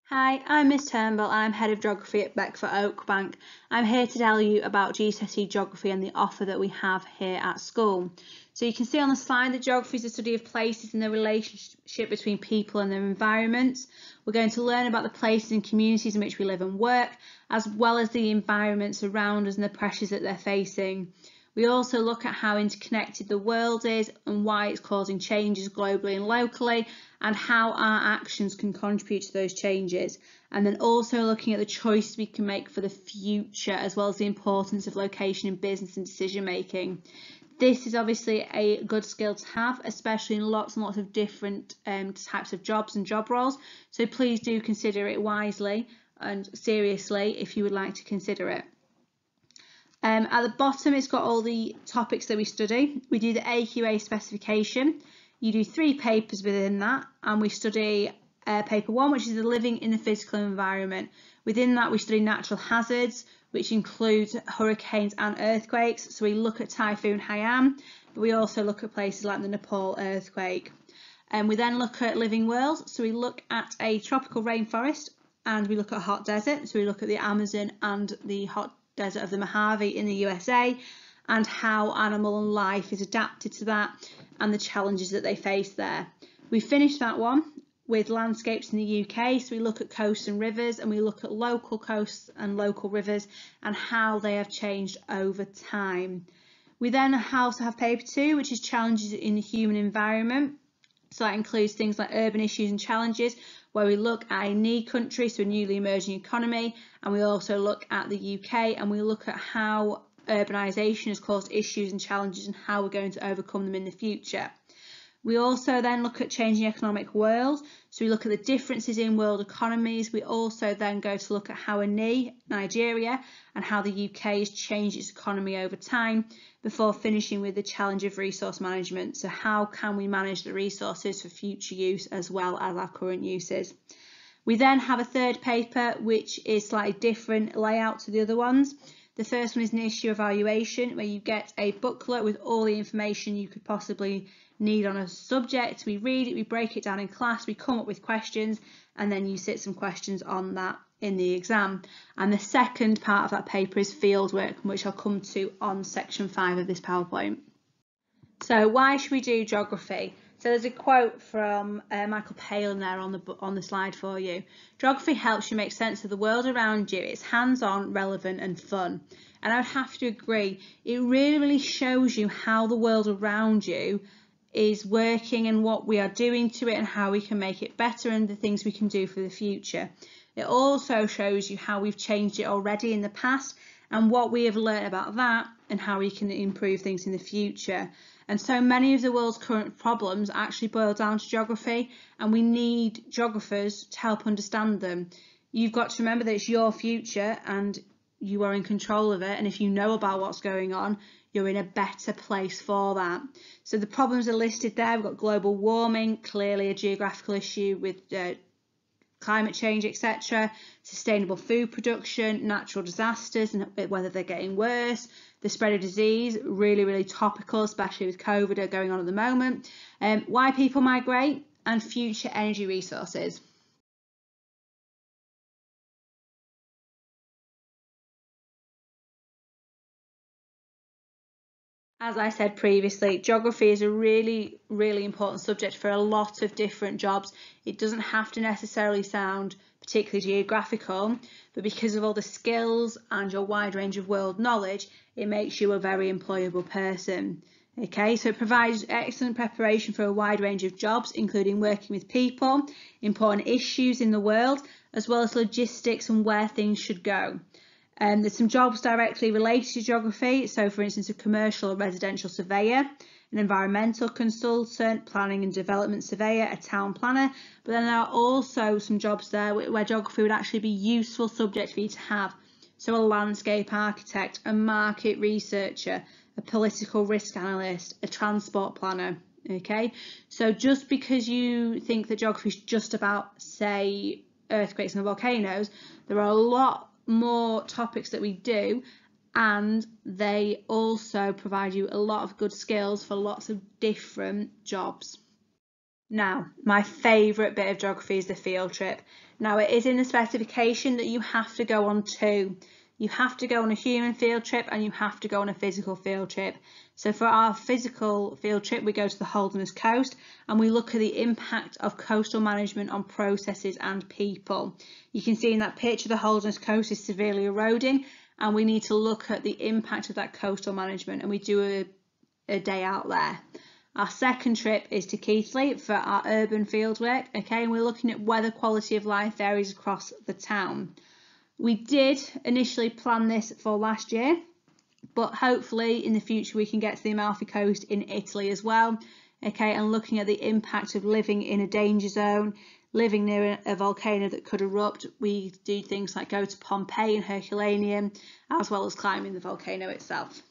Hi, I'm Miss Turnbull and I'm Head of Geography at Beckfootoakbank. I'm here to tell you about GCSE Geography and the offer that we have here at school. So you can see on the slide that geography is the study of places and the relationship between people and their environments. We're going to learn about the places and communities in which we live and work, as well as the environments around us and the pressures that they're facing. We also look at how interconnected the world is and why it's causing changes globally and locally, and how our actions can contribute to those changes. And then also looking at the choices we can make for the future, as well as the importance of location in business and decision making. This is obviously a good skill to have, especially in lots and lots of different types of jobs and job roles. So please do consider it wisely and seriously if you would like to consider it. At the bottom, it's got all the topics that we study. We do the AQA specification. You do 3 papers within that, and we study paper 1, which is the living in the physical environment. Within that, we study natural hazards, which includes hurricanes and earthquakes. So we look at Typhoon Haiyan, but we also look at places like the Nepal earthquake. And we then look at living worlds. So we look at a tropical rainforest, and we look at a hot desert. So we look at the Amazon and the hot desert of the Mojave in the USA, and how animal and life is adapted to that and the challenges that they face there. We finished that one with landscapes in the UK, so we look at coasts and rivers, and we look at local coasts and local rivers and how they have changed over time. We then also have paper 2, which is challenges in the human environment. So that includes things like urban issues and challenges, where we look at a NEE country, so a newly emerging economy, and we also look at the UK, and we look at how urbanisation has caused issues and challenges and how we're going to overcome them in the future. We also then look at changing economic world, so we look at the differences in world economies. We also then go to look at how a NEE, Nigeria, and how the UK has changed its economy over time, before finishing with the challenge of resource management. So how can we manage the resources for future use as well as our current uses? We then have a third paper, which is slightly different layout to the other ones. The first one is an issue evaluation, where you get a booklet with all the information you could possibly need on a subject. We read it, we break it down in class, we come up with questions, and then you sit some questions on that in the exam. And the second part of that paper is fieldwork, which I'll come to on section 5 of this PowerPoint. So why should we do geography? So there's a quote from Michael Palin there on the slide for you. Geography helps you make sense of the world around you. It's hands-on, relevant and fun. And I would have to agree, it really shows you how the world around you is working and what we are doing to it and how we can make it better and the things we can do for the future. It also shows you how we've changed it already in the past and what we have learned about that and how we can improve things in the future. And so many of the world's current problems actually boil down to geography, and we need geographers to help understand them. You've got to remember that it's your future and you are in control of it, and if you know about what's going on, you're in a better place for that. So the problems are listed there. We've got global warming, clearly a geographical issue with climate change, etc., sustainable food production, natural disasters and whether they're getting worse, the spread of disease, really topical, especially with COVID going on at the moment, why people migrate, and future energy resources. As I said previously, geography is a really important subject for a lot of different jobs. It doesn't have to necessarily sound particularly geographical, but because of all the skills and your wide range of world knowledge, it makes you a very employable person. Okay, so it provides excellent preparation for a wide range of jobs, including working with people, important issues in the world, as well as logistics and where things should go. There's some jobs directly related to geography, so for instance a commercial or residential surveyor, an environmental consultant, planning and development surveyor, a town planner, but then there are also some jobs there where geography would actually be a useful subject for you to have. So a landscape architect, a market researcher, a political risk analyst, a transport planner. Okay, so just because you think that geography is just about, say, earthquakes and volcanoes, there are a lot more topics that we do, and they also provide you a lot of good skills for lots of different jobs. Now, my favourite bit of geography is the field trip. Now, it is in the specification that you have to go on two. You have to go on a human field trip and you have to go on a physical field trip. So for our physical field trip, we go to the Holderness Coast and we look at the impact of coastal management on processes and people. You can see in that picture the Holderness Coast is severely eroding and we need to look at the impact of that coastal management, and we do a day out there. Our second trip is to Keighley for our urban fieldwork, okay, and we're looking at whether quality of life varies across the town. We did initially plan this for last year, but hopefully in the future we can get to the Amalfi Coast in Italy as well, okay, and looking at the impact of living in a danger zone, living near a volcano that could erupt. We do things like go to Pompeii and Herculaneum, as well as climbing the volcano itself.